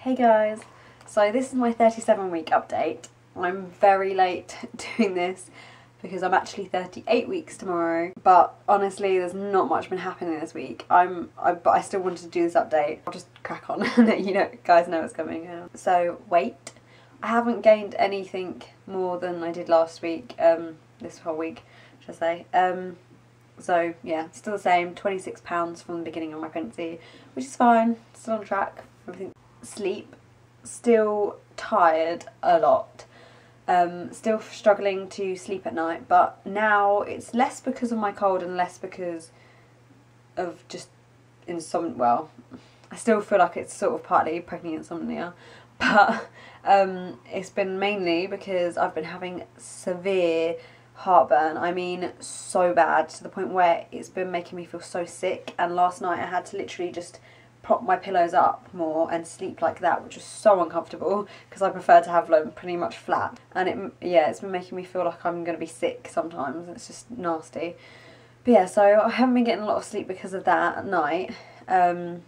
Hey guys, so this is my 37-week update. I'm very late doing this because I'm actually 38 weeks tomorrow, but honestly there's not much been happening this week. But I still wanted to do this update. I'll just crack on and let you know, guys know what's coming. So weight, I haven't gained anything more than I did last week, this whole week, should I say. So yeah, still the same, 26 pounds from the beginning of my pregnancy, which is fine, still on track, everything. Sleep, still tired a lot, still struggling to sleep at night, but now it's less because of my cold and less because of just insomnia. Well, I still feel like it's sort of partly pregnant insomnia, but it's been mainly because I've been having severe heartburn. I mean, so bad, to the point where it's been making me feel so sick, and last night I had to literally just prop my pillows up more and sleep like that, which was so uncomfortable because I prefer to have them pretty much flat, and it's been making me feel like I'm going to be sick sometimes. It's just nasty. But yeah, so I haven't been getting a lot of sleep because of that at night, and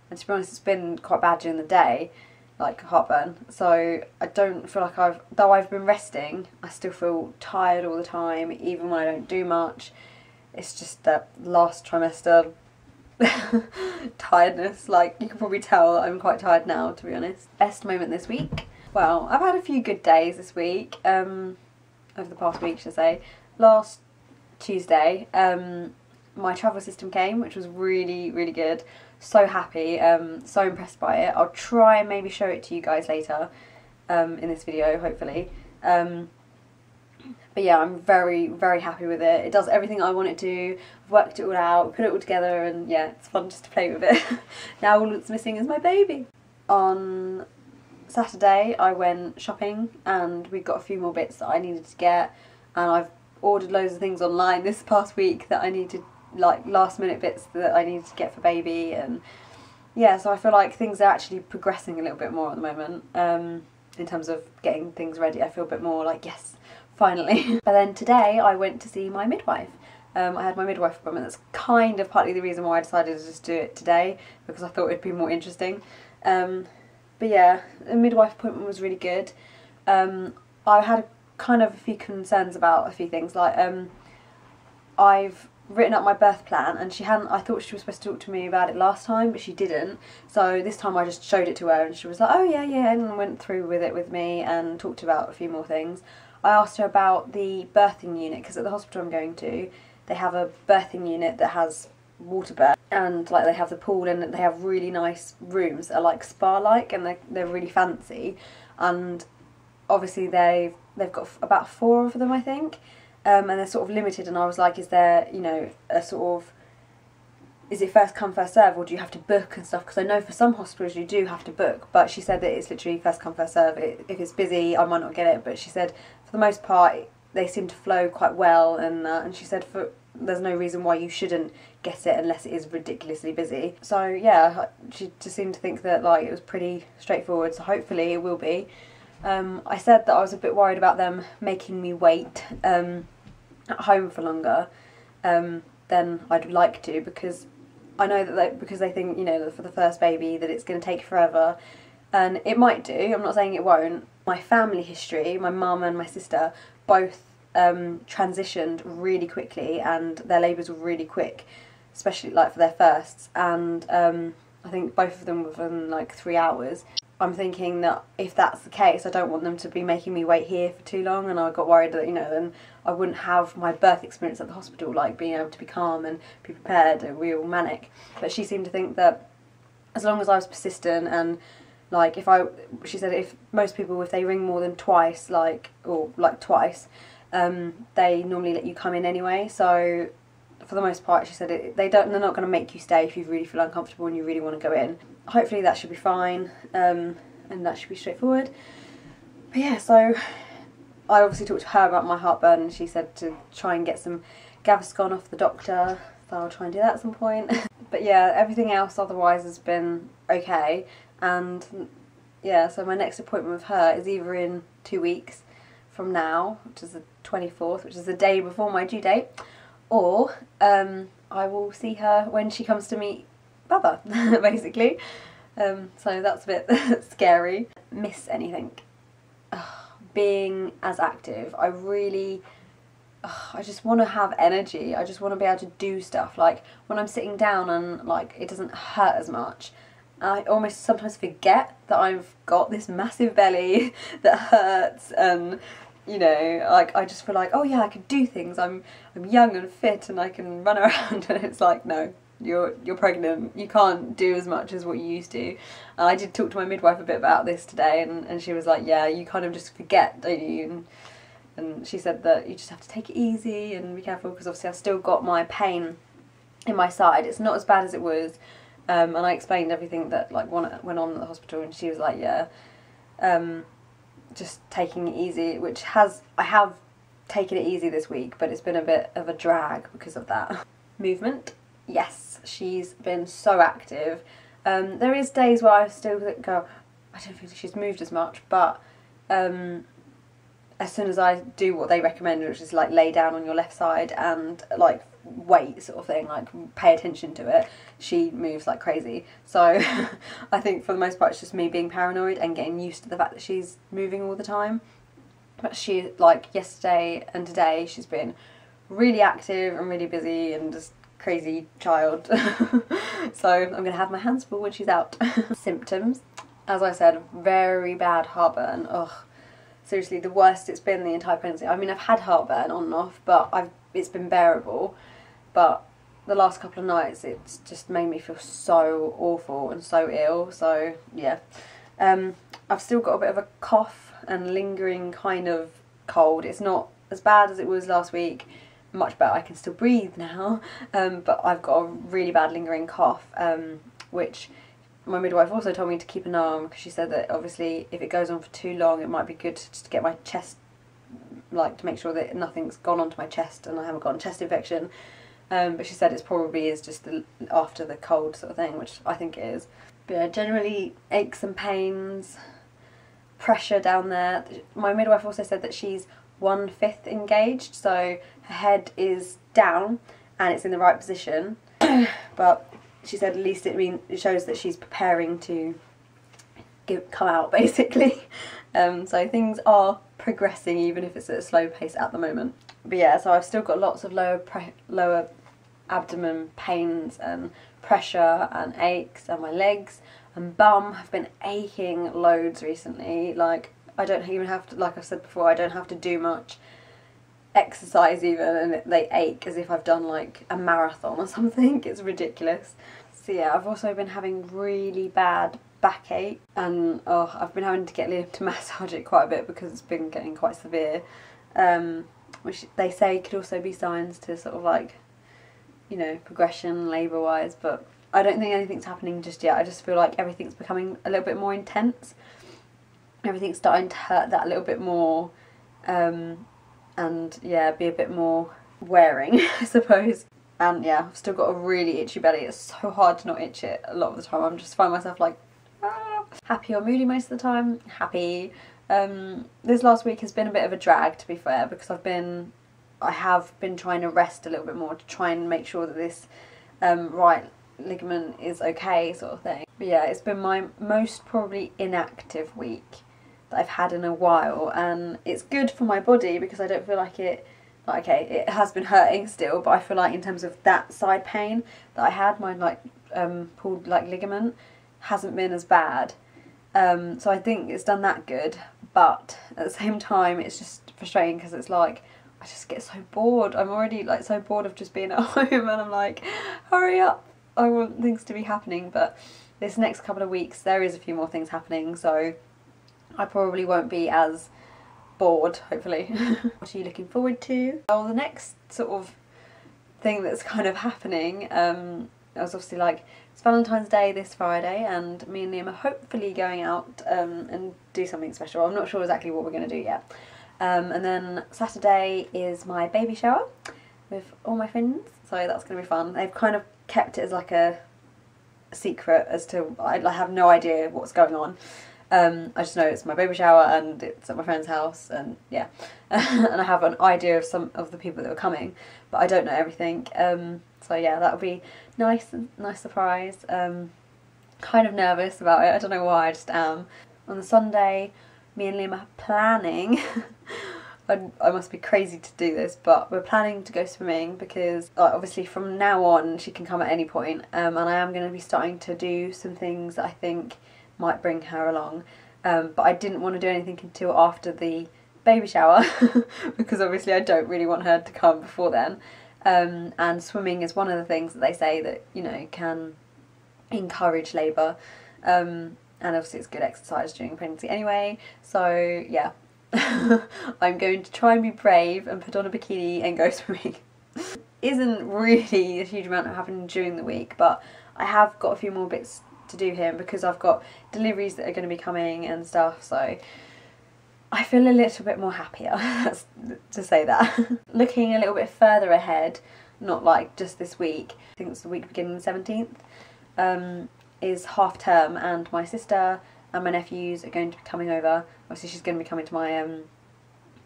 to be honest it's been quite bad during the day, like heartburn, so I don't feel like though I've been resting, I still feel tired all the time, even when I don't do much. It's just that last trimester tiredness, like you can probably tell that I'm quite tired now, to be honest. Best moment this week? Well, I've had a few good days this week, over the past week, should I say. Last Tuesday, my travel system came, which was really, really good. So happy, so impressed by it. I'll try and maybe show it to you guys later, in this video, hopefully. But yeah, I'm very, very happy with it. It does everything I want it to. I've worked it all out, put it all together, and yeah, it's fun just to play with it. Now all that's missing is my baby. On Saturday I went shopping and we got a few more bits that I needed to get, and I've ordered loads of things online this past week that I needed, like last minute bits that I needed to get for baby, and yeah, so I feel like things are actually progressing a little bit more at the moment, in terms of getting things ready. I feel a bit more like, yes, finally. But then today I went to see my midwife. I had my midwife appointment. That's kind of partly the reason why I decided to just do it today, because I thought it'd be more interesting. But yeah, the midwife appointment was really good. I had kind of a few concerns about a few things, like I've written up my birth plan, and I thought she was supposed to talk to me about it last time, but she didn't. So this time I just showed it to her and she was like, oh yeah, and went through with it with me and talked about a few more things. I asked her about the birthing unit, because at the hospital I'm going to, they have a birthing unit that has water birth, and like they have the pool, and they have really nice rooms that are like spa-like, and they're really fancy, and obviously they've got about 4 of them, I think, and they're sort of limited, and I was like, is there, you know, a sort of, is it first come first serve, or do you have to book and stuff? Because I know for some hospitals you do have to book, but she said that it's literally first come first serve. If it's busy I might not get it, but she said for the most part they seem to flow quite well, and she said there's no reason why you shouldn't get it unless it is ridiculously busy. So yeah, she just seemed to think that like it was pretty straightforward, so hopefully it will be. I said that I was a bit worried about them making me wait at home for longer than I'd like to, because I know that because they think, you know, for the first baby that it's going to take forever, and it might do, I'm not saying it won't. My family history, my mum and my sister both transitioned really quickly, and their labours were really quick, especially like for their firsts, and I think both of them within like 3 hours. I'm thinking that if that's the case, I don't want them to be making me wait here for too long, and I got worried that, you know, then I wouldn't have my birth experience at the hospital, like being able to be calm and be prepared and real manic. But she seemed to think that as long as I was persistent, and like she said if most people, if they ring more than twice, twice, they normally let you come in anyway. So for the most part, she said they're not going to make you stay if you really feel uncomfortable and you really want to go in. Hopefully that should be fine, and that should be straightforward. But yeah, so I obviously talked to her about my heartburn, and she said to try and get some Gaviscon off the doctor, so I'll try and do that at some point. But yeah, everything else otherwise has been okay, and yeah, so my next appointment with her is either in 2 weeks from now, which is the 24th, which is the day before my due date, or I will see her when she comes to meet Baba, basically. So that's a bit scary. Miss anything. Being as active, I just want to have energy. I just want to be able to do stuff. Like when I'm sitting down and like it doesn't hurt as much, I almost sometimes forget that I've got this massive belly that hurts, and you know, like I just feel like, oh yeah, I can do things. I'm young and fit and I can run around, and it's like, no, you're pregnant. You can't do as much as what you used to. And I did talk to my midwife a bit about this today, and she was like, yeah, you kind of just forget, don't you? And she said that you just have to take it easy and be careful, because obviously I've still got my pain in my side. It's not as bad as it was. And I explained everything that like went on at the hospital, and she was like, yeah, just taking it easy, which I have taken it easy this week, but it's been a bit of a drag because of that. Movement, yes, she's been so active. There is days where I still go, I don't think she's moved as much, but as soon as I do what they recommend, which is like lay down on your left side and like wait sort of thing, like pay attention to it, she moves like crazy. So I think for the most part it's just me being paranoid and getting used to the fact that she's moving all the time. But she, like yesterday and today, she's been really active and really busy and just crazy child. So I'm going to have my hands full when she's out. Symptoms, as I said, very bad heartburn. Ugh. Seriously, the worst it's been the entire pregnancy. I mean, I've had heartburn on and off, but it's been bearable. But the last couple of nights, it's just made me feel so awful and so ill. So yeah, I've still got a bit of a cough and lingering kind of cold. It's not as bad as it was last week. Much better. I can still breathe now. But I've got a really bad lingering cough, which my midwife also told me to keep an eye on, because she said that obviously if it goes on for too long, it might be good to just get my chest, like to make sure that nothing's gone onto my chest and I haven't got a chest infection. But she said it's probably is just after the cold sort of thing, which I think it is. But yeah, generally aches and pains, pressure down there. My midwife also said that she's 1/5 engaged, so her head is down and it's in the right position. But she said at least it shows that she's preparing to come out, basically. So things are progressing, even if it's at a slow pace at the moment. But yeah, so I've still got lots of lower abdomen pains and pressure and aches, and my legs and bum have been aching loads recently. Like I don't even have to, like I've said before, I don't have to do much exercise even, and they ache as if I've done like a marathon or something. It's ridiculous. So yeah, I've also been having really bad backache, and I've been having to get Liam to massage it quite a bit because it's been getting quite severe, which they say could also be signs to sort of like, you know, progression labour wise, but I don't think anything's happening just yet. I just feel like everything's becoming a little bit more intense. Everything's starting to hurt that a little bit more, and yeah, be a bit more wearing, I suppose. And yeah, I've still got a really itchy belly. It's so hard to not itch it a lot of the time. I'm just find myself like, happy or moody most of the time. Happy. This last week has been a bit of a drag, to be fair, because I have been trying to rest a little bit more to try and make sure that this right ligament is okay, sort of thing. But yeah, it's been my most probably inactive week that I've had in a while, and it's good for my body because I don't feel like it, like, okay, it has been hurting still, but I feel like in terms of that side pain that I had, my like pulled like ligament, hasn't been as bad. So I think it's done that good, but at the same time it's just frustrating because it's like I just get so bored. I'm already like so bored of just being at home, and I'm like, hurry up, I want things to be happening. But this next couple of weeks there is a few more things happening, so I probably won't be as bored, hopefully. What are you looking forward to? Well, the next sort of thing that's kind of happening, I was obviously like, it's Valentine's Day this Friday, and me and Liam are hopefully going out and do something special. I'm not sure exactly what we're going to do yet. And then Saturday is my baby shower with all my friends, so that's going to be fun. They've kind of kept it as like a secret as to, I have no idea what's going on. I just know it's my baby shower and it's at my friend's house, and yeah. And I have an idea of some of the people that are coming, but I don't know everything. So yeah, that'll be nice surprise. kind of nervous about it. I don't know why, I just am. On the Sunday, me and Liam are planning I must be crazy to do this, but we're planning to go swimming because obviously from now on she can come at any point, and I am going to be starting to do some things that I think might bring her along, but I didn't want to do anything until after the baby shower because obviously I don't really want her to come before then, and swimming is one of the things that they say that, you know, can encourage labour, and obviously it's good exercise during pregnancy anyway, so yeah. I'm going to try and be brave and put on a bikini and go swimming. Isn't really a huge amount happening during the week, but I have got a few more bits to do here because I've got deliveries that are going to be coming and stuff, so I feel a little bit more happier to say that. Looking a little bit further ahead, not like just this week, I think it's the week beginning the 17th, is half term, and my sister and my nephews are going to be coming over. Obviously she's going to be coming to my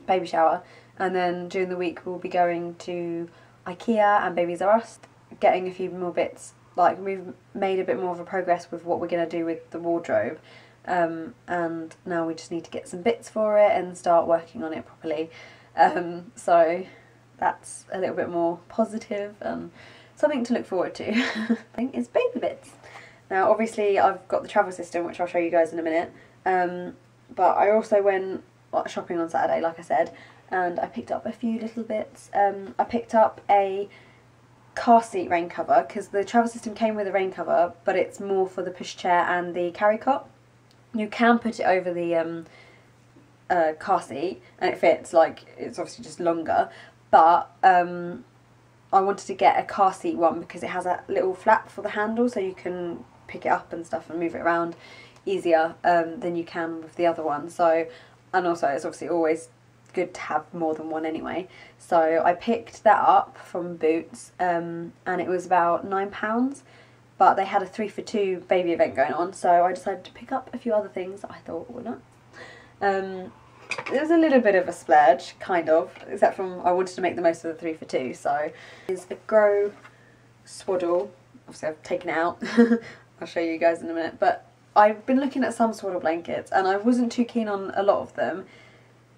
baby shower, and then during the week we'll be going to IKEA and Babies R Us, getting a few more bits. Like, we've made a bit more of a progress with what we're going to do with the wardrobe, and now we just need to get some bits for it and start working on it properly, so that's a little bit more positive and something to look forward to. I think it's baby bits. Now obviously I've got the travel system, which I'll show you guys in a minute, but I also went shopping on Saturday, like I said, and I picked up a few little bits. I picked up a car seat rain cover because the travel system came with a rain cover, but it's more for the pushchair and the carry cot. You can put it over the car seat and it fits, like, it's obviously just longer, but I wanted to get a car seat one because it has a little flap for the handle, so you can pick it up and stuff and move it around easier than you can with the other one. So, and also it's obviously always good to have more than one anyway. So I picked that up from Boots, and it was about £9, but they had a 3 for 2 baby event going on, so I decided to pick up a few other things that I thought were not. It was a little bit of a splurge, kind of, except from I wanted to make the most of the 3 for 2, so it's a Grow swaddle. Obviously I've taken it out. I'll show you guys in a minute, but I've been looking at some swaddle blankets and I wasn't too keen on a lot of them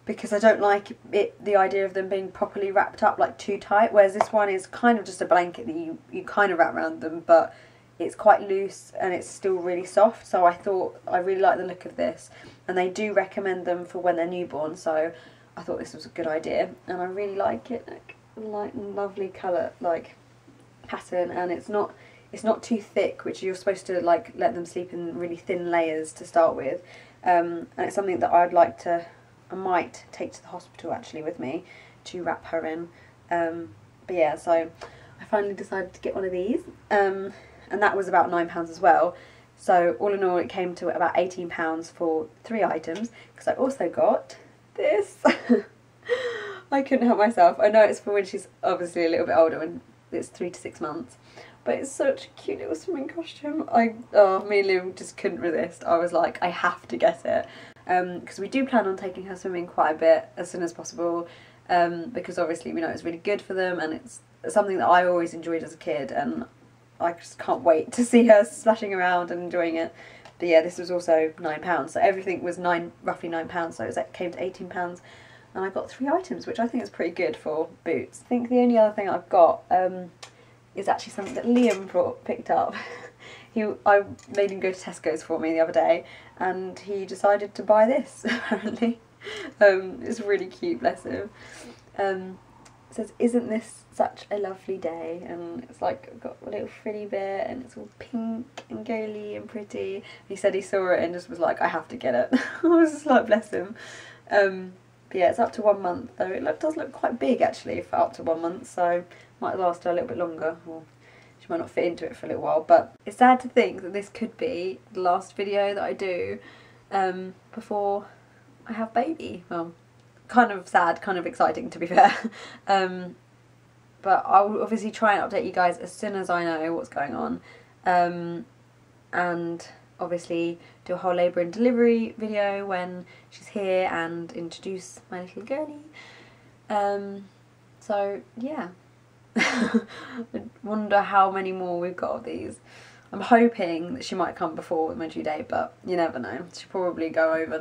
because I don't like the idea of them being properly wrapped up, like too tight, whereas this one is kind of just a blanket that you kind of wrap around them, but it's quite loose and it's still really soft, so I thought I really like the look of this, and they do recommend them for when they're newborn, so I thought this was a good idea, and I really like it. Like, light and lovely colour, like, pattern, and it's not too thick, which you're supposed to like let them sleep in really thin layers to start with, and it's something that I might take to the hospital actually with me to wrap her in, but yeah, so I finally decided to get one of these, and that was about £9 as well, so all in all it came to about £18 for 3 items, because I also got this. I couldn't help myself. I know it's for when she's obviously a little bit older, when it's 3 to 6 months, but it's such a cute little swimming costume. Me and Liam just couldn't resist. I was like, I have to get it, because we do plan on taking her swimming quite a bit as soon as possible, because obviously we know it's really good for them and it's something that I always enjoyed as a kid, and I just can't wait to see her splashing around and enjoying it. But yeah, this was also £9, so everything was roughly £9, so it came to £18, and I got 3 items, which I think is pretty good for Boots. I think the only other thing I've got is actually something that Liam picked up. I made him go to Tesco's for me the other day, and he decided to buy this, apparently. It's really cute, bless him. It says, "Isn't this such a lovely day?" And it's like got a little frilly bit, and it's all pink and girly and pretty. He said he saw it and just was like, I have to get it. I was just like, bless him. But yeah, it's up to 1 month, though it does look quite big actually for up to 1 month, so might last her a little bit longer, or she might not fit into it for a little while. But it's sad to think that this could be the last video that I do before I have baby. Well, kind of sad, kind of exciting to be fair. But I will obviously try and update you guys as soon as I know what's going on, and obviously do a whole labour and delivery video when she's here and introduce my little girlie. So yeah. I wonder how many more we've got of these. I'm hoping that she might come before my due date, but you never know. She'll probably go over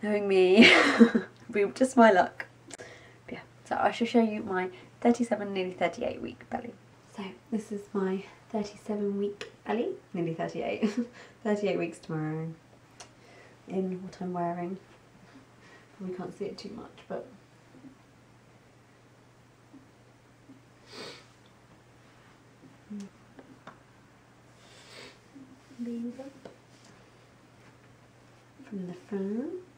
knowing me. Be just my luck. But yeah, so I shall show you my 37, nearly 38 week belly. So this is my 37 week belly, nearly 38. 38 weeks tomorrow in what I'm wearing. We can't see it too much, but these up from the front.